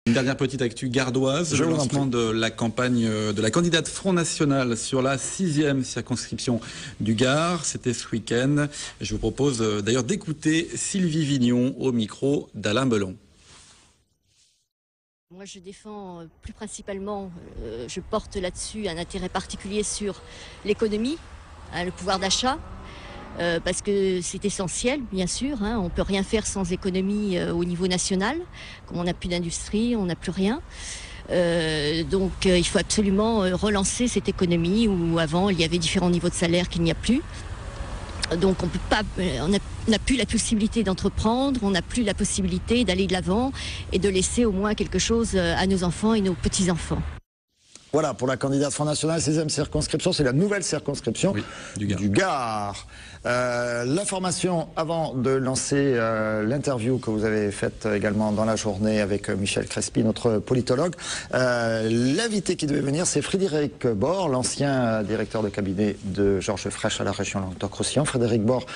Une dernière petite actu gardoise, le lancement de la campagne de la candidate Front National sur la 6e circonscription du Gard. C'était ce week-end. Je vous propose d'ailleurs d'écouter Sylvie Vignon au micro d'Alain Belon. Moi, je défends plus principalement, je porte là-dessus un intérêt particulier sur l'économie, le pouvoir d'achat, parce que c'est essentiel, bien sûr. On ne peut rien faire sans économie au niveau national. Comme on n'a plus d'industrie, on n'a plus rien. Donc, il faut absolument relancer cette économie où avant, il y avait différents niveaux de salaire qu'il n'y a plus. Donc on peut pas, on n'a plus la possibilité d'entreprendre, on n'a plus la possibilité d'aller de l'avant et de laisser au moins quelque chose à nos enfants et nos petits-enfants. Voilà, pour la candidate Front National, 16e circonscription, c'est la nouvelle circonscription du Gard. L'information avant de lancer l'interview que vous avez faite également dans la journée avec Michel Crespi, notre politologue. L'invité qui devait venir, c'est Frédéric Bord, l'ancien directeur de cabinet de Georges Frêche à la région Languedoc-Roussillon. Frédéric Bord,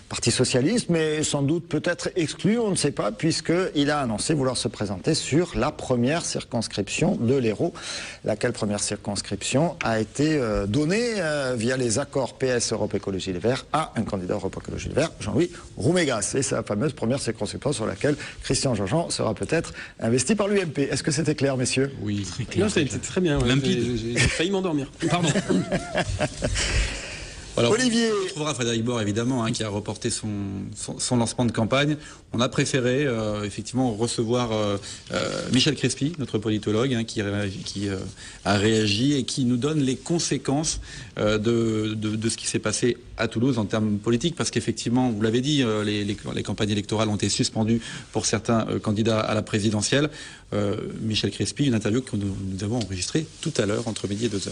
Parti socialiste, mais sans doute peut-être exclu, on ne sait pas, puisqu'il a annoncé vouloir se présenter sur la première circonscription de l'Hérault, laquelle première circonscription a été donnée via les accords PS Europe Écologie Les Verts à un candidat Europe Écologie Les Verts, Jean-Louis Roumégas. Et c'est la fameuse première circonscription sur laquelle Christian Jean-Jean sera peut-être investi par l'UMP. Est-ce que c'était clair, messieurs? Oui, très clair. C'était très bien. J'ai failli m'endormir. Pardon. Alors, Olivier. On retrouvera Frédéric Bord, évidemment, qui a reporté son lancement de campagne. On a préféré, effectivement, recevoir Michel Crespi, notre politologue, qui a réagi et qui nous donne les conséquences de ce qui s'est passé à Toulouse en termes politiques. Parce qu'effectivement, vous l'avez dit, les campagnes électorales ont été suspendues pour certains candidats à la présidentielle. Michel Crespi, une interview que nous avons enregistrée tout à l'heure, entre midi et 2h.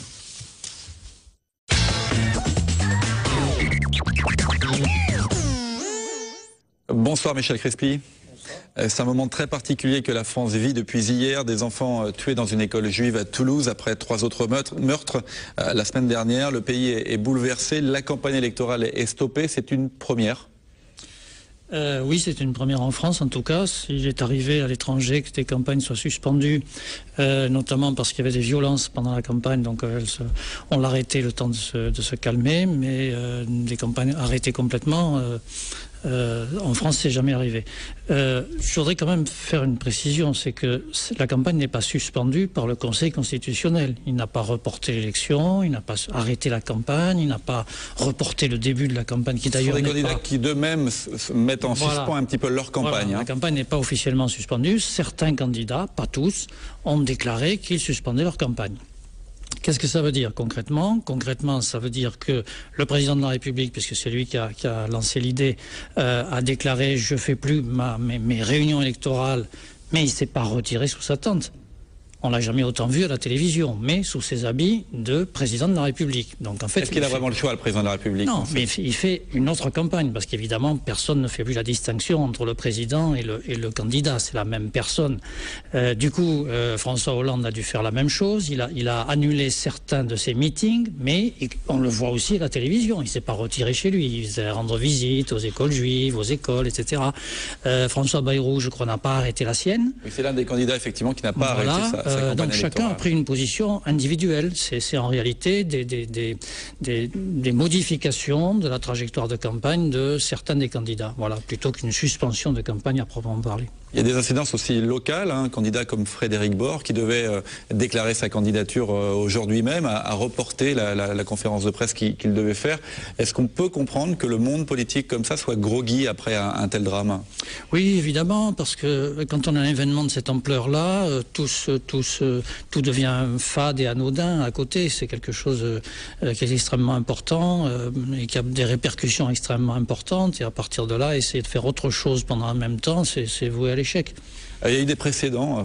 Bonsoir Michel Crespi. C'est un moment très particulier que la France vit depuis hier. Des enfants tués dans une école juive à Toulouse après 3 autres meurtres la semaine dernière. Le pays est bouleversé. La campagne électorale est stoppée. C'est une première. Oui, c'est une première en France en tout cas. Il est arrivé à l'étranger que des campagnes soient suspendues, notamment parce qu'il y avait des violences pendant la campagne, donc on l'a arrêté le temps de se calmer, mais des campagnes arrêtées complètement, en France, c'est jamais arrivé. Je voudrais quand même faire une précision, c'est que la campagne n'est pas suspendue par le Conseil constitutionnel. Il n'a pas reporté l'élection, il n'a pas arrêté la campagne, il n'a pas reporté le début de la campagne, qui d'ailleurs n'est pas... Ce sont des candidats qui d'eux-mêmes mettent en suspens un petit peu leur campagne. Voilà, la campagne n'est pas officiellement suspendue. Certains candidats, pas tous, ont déclaré qu'ils suspendaient leur campagne. Qu'est-ce que ça veut dire concrètement? Concrètement, ça veut dire que le président de la République, puisque c'est lui qui a lancé l'idée, a déclaré « je ne fais plus mes réunions électorales », mais il ne s'est pas retiré sous sa tente. On l'a jamais autant vu à la télévision, mais sous ses habits de président de la République. Donc en fait, est-ce qu'il a vraiment le choix, le président de la République? Non, mais il fait une autre campagne, parce qu'évidemment, personne ne fait plus la distinction entre le président et le candidat. C'est la même personne. Du coup, François Hollande a dû faire la même chose. Il a annulé certains de ses meetings, mais on le voit aussi à la télévision. Il ne s'est pas retiré chez lui. Il faisait rendre visite aux écoles juives, aux écoles, etc. François Bayrou, je crois, n'a pas arrêté la sienne. Oui, c'est l'un des candidats, effectivement, qui n'a pas arrêté sa donc chacun a pris une position individuelle. C'est en réalité des modifications de la trajectoire de campagne de certains des candidats, voilà, plutôt qu'une suspension de campagne à proprement parler. Il y a des incidences aussi locales, un candidat comme Frédéric Bord qui devait déclarer sa candidature aujourd'hui même, a reporté la conférence de presse qu'il devait faire. Est-ce qu'on peut comprendre que le monde politique comme ça soit groggy après un tel drame? Oui, évidemment, parce que quand on a un événement de cette ampleur-là, tout devient fade et anodin à côté. C'est quelque chose qui est extrêmement important et qui a des répercussions extrêmement importantes. Et à partir de là, essayer de faire autre chose pendant le même temps, c'est voué à l'échec. Il y a eu des précédents,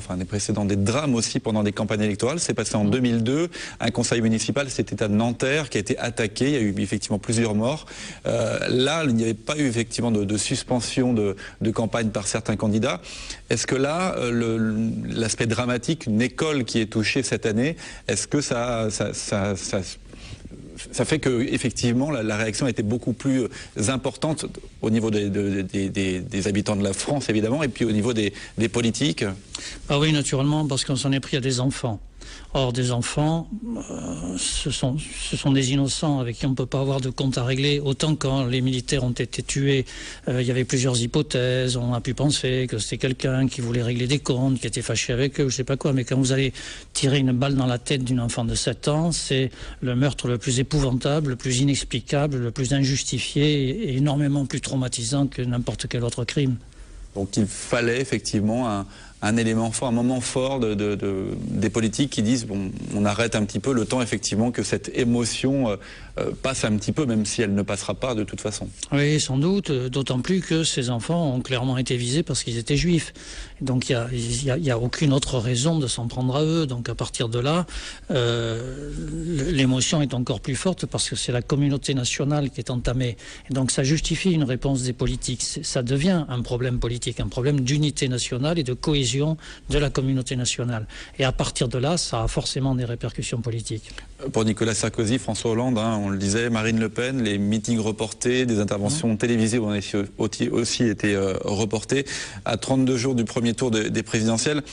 des drames aussi pendant des campagnes électorales. C'est passé en 2002, un conseil municipal, c'était à Nanterre, qui a été attaqué. Il y a eu effectivement plusieurs morts. Là, il n'y avait pas eu effectivement de suspension de campagne par certains candidats. Est-ce que là, l'aspect dramatique, une école qui est touchée cette année, est-ce que ça ça fait que effectivement la réaction a été beaucoup plus importante au niveau des habitants de la France évidemment, et puis au niveau des politiques. Ah oui, naturellement, parce qu'on s'en est pris à des enfants. Or, des enfants, ce sont des innocents avec qui on ne peut pas avoir de compte à régler. Autant quand les militaires ont été tués, il y avait plusieurs hypothèses. On a pu penser que c'était quelqu'un qui voulait régler des comptes, qui était fâché avec eux, je ne sais pas quoi. Mais quand vous allez tirer une balle dans la tête d'une enfant de 7 ans, c'est le meurtre le plus épouvantable, le plus inexplicable, le plus injustifié et énormément plus traumatisant que n'importe quel autre crime. Donc il fallait effectivement un élément fort, un moment fort des politiques qui disent bon, on arrête un petit peu le temps effectivement que cette émotion passe un petit peu, même si elle ne passera pas de toute façon. Oui, sans doute, d'autant plus que ces enfants ont clairement été visés parce qu'ils étaient juifs. Donc il n'y a aucune autre raison de s'en prendre à eux. Donc à partir de là, l'émotion est encore plus forte parce que c'est la communauté nationale qui est entamée. Et donc ça justifie une réponse des politiques. Ça devient un problème politique, un problème d'unité nationale et de cohésion de la communauté nationale. Et à partir de là, ça a forcément des répercussions politiques. Pour Nicolas Sarkozy, François Hollande, on le disait, Marine Le Pen, les meetings reportés, des interventions télévisées ont aussi été reportées. À 32 jours du premier tour des présidentielles,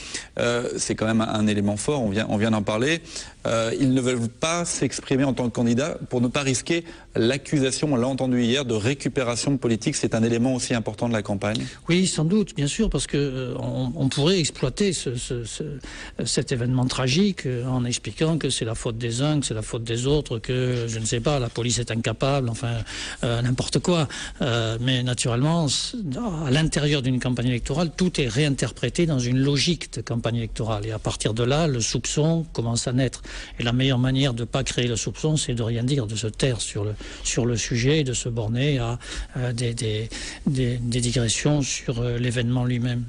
c'est quand même un élément fort, on vient d'en parler. Ils ne veulent pas s'exprimer en tant que candidat pour ne pas risquer l'accusation, on l'a entendu hier, de récupération politique. C'est un élément aussi important de la campagne. Oui, sans doute, bien sûr, parce que on pourrait exploiter cet événement tragique en expliquant que c'est la faute des uns, que c'est la faute des autres, que, je ne sais pas, la police est incapable, enfin, n'importe quoi. Mais naturellement, à l'intérieur d'une campagne électorale, tout est réinterprété dans une logique de campagne électorale. Et à partir de là, le soupçon commence à naître. Et la meilleure manière de ne pas créer le soupçon, c'est de rien dire, de se taire sur le sujet et de se borner à des digressions sur l'événement lui-même.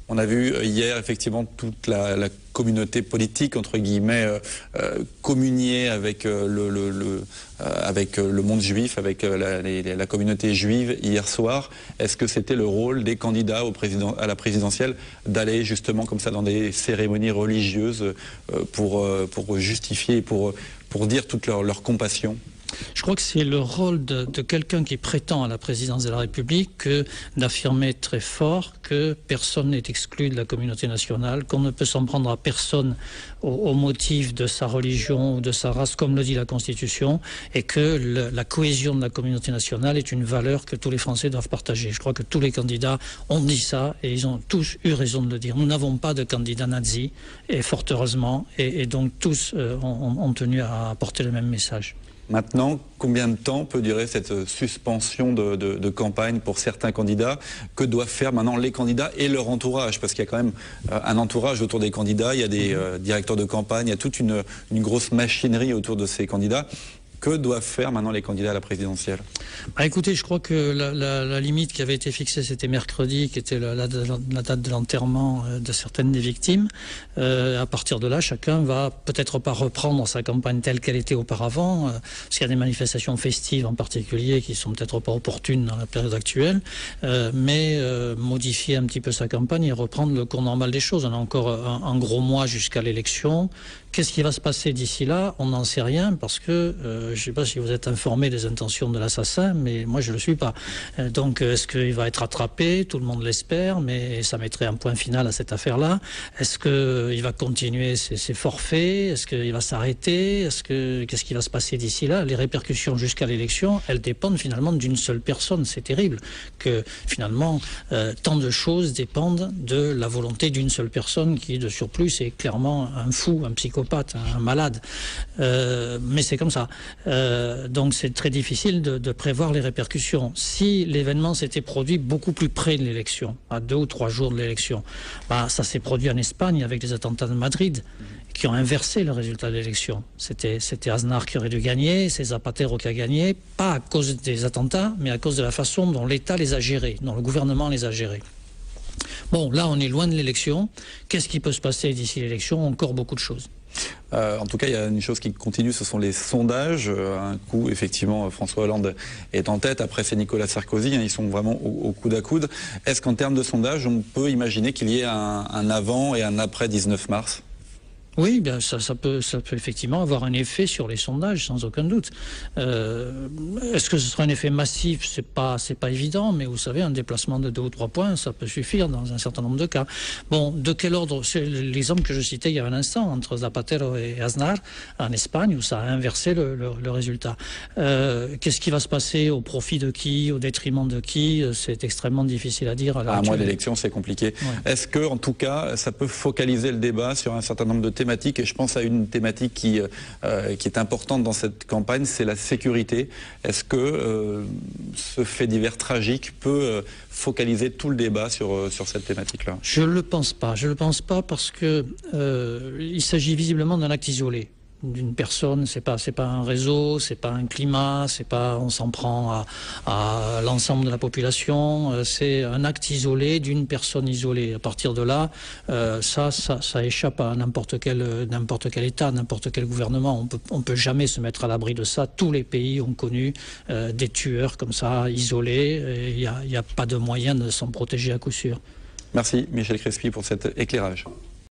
On a vu hier effectivement toute la communauté politique, entre guillemets, communier avec le monde juif, avec la communauté juive hier soir. Est-ce que c'était le rôle des candidats à la présidentielle d'aller justement comme ça dans des cérémonies religieuses pour justifier, pour dire toute leur compassion ? Je crois que c'est le rôle de quelqu'un qui prétend à la présidence de la République d'affirmer très fort que personne n'est exclu de la communauté nationale, qu'on ne peut s'en prendre à personne au motif de sa religion ou de sa race, comme le dit la Constitution, et que la cohésion de la communauté nationale est une valeur que tous les Français doivent partager. Je crois que tous les candidats ont dit ça et ils ont tous eu raison de le dire. Nous n'avons pas de candidat nazi, et fort heureusement, et donc tous ont tenu à apporter le même message. Maintenant, combien de temps peut durer cette suspension de campagne pour certains candidats? Que doivent faire maintenant les candidats et leur entourage? Parce qu'il y a quand même un entourage autour des candidats, il y a des directeurs de campagne, il y a toute une grosse machinerie autour de ces candidats. Que doivent faire maintenant les candidats à la présidentielle? Écoutez, je crois que la limite qui avait été fixée, c'était mercredi, qui était la date de l'enterrement de certaines des victimes. À partir de là, chacun va peut-être pas reprendre sa campagne telle qu'elle était auparavant, parce qu'il y a des manifestations festives en particulier qui sont peut-être pas opportunes dans la période actuelle, mais modifier un petit peu sa campagne et reprendre le cours normal des choses. On a encore un gros mois jusqu'à l'élection. Qu'est-ce qui va se passer d'ici là? On n'en sait rien parce que je ne sais pas si vous êtes informé des intentions de l'assassin, mais moi je ne le suis pas. Donc est-ce qu'il va être attrapé? Tout le monde l'espère, mais ça mettrait un point final à cette affaire-là. Est-ce qu'il va continuer ses forfaits? Est-ce qu'il va s'arrêter? Qu'est-ce qui va se passer d'ici là? Les répercussions jusqu'à l'élection, elles dépendent finalement d'une seule personne. C'est terrible que finalement tant de choses dépendent de la volonté d'une seule personne qui, de surplus, est clairement un fou, un psychopathe, un malade. Mais c'est comme ça. Donc c'est très difficile de prévoir les répercussions. Si l'événement s'était produit beaucoup plus près de l'élection, à 2 ou 3 jours de l'élection, ça s'est produit en Espagne avec les attentats de Madrid qui ont inversé le résultat de l'élection. C'était Aznar qui aurait dû gagner, c'est Zapatero qui a gagné, pas à cause des attentats, mais à cause de la façon dont l'État les a gérés, dont le gouvernement les a gérés. Bon, là on est loin de l'élection. Qu'est-ce qui peut se passer d'ici l'élection? Encore beaucoup de choses. En tout cas, il y a une chose qui continue, ce sont les sondages. Un coup, effectivement, François Hollande est en tête. Après, c'est Nicolas Sarkozy. Ils sont vraiment au coude à coude. Est-ce qu'en termes de sondage, on peut imaginer qu'il y ait un avant et un après 19 mars? Oui, bien ça peut effectivement avoir un effet sur les sondages, sans aucun doute. Est-ce que ce sera un effet massif? C'est pas évident, mais vous savez, un déplacement de 2 ou 3 points, ça peut suffire dans un certain nombre de cas. Bon, de quel ordre? C'est l'exemple que je citais il y a un instant, entre Zapatero et Aznar, en Espagne, où ça a inversé le résultat. Qu'est-ce qui va se passer au profit de qui, au détriment de qui? C'est extrêmement difficile à dire. À un mois d'élection, c'est compliqué. Ouais. Est-ce que, en tout cas, ça peut focaliser le débat sur un certain nombre de thématiques, et je pense à une thématique qui est importante dans cette campagne, c'est la sécurité. Est-ce que ce fait divers tragique peut focaliser tout le débat sur cette thématique-là? Je ne le pense pas. Je ne le pense pas parce que il s'agit visiblement d'un acte isolé. D'une personne, c'est pas un réseau, c'est pas un climat, c'est pas on s'en prend à l'ensemble de la population, c'est un acte isolé d'une personne isolée. À partir de là, ça échappe à n'importe quel État, n'importe quel gouvernement. On peut jamais se mettre à l'abri de ça. Tous les pays ont connu des tueurs comme ça, isolés. Il y a pas de moyen de s'en protéger à coup sûr. Merci Michel Crespy pour cet éclairage.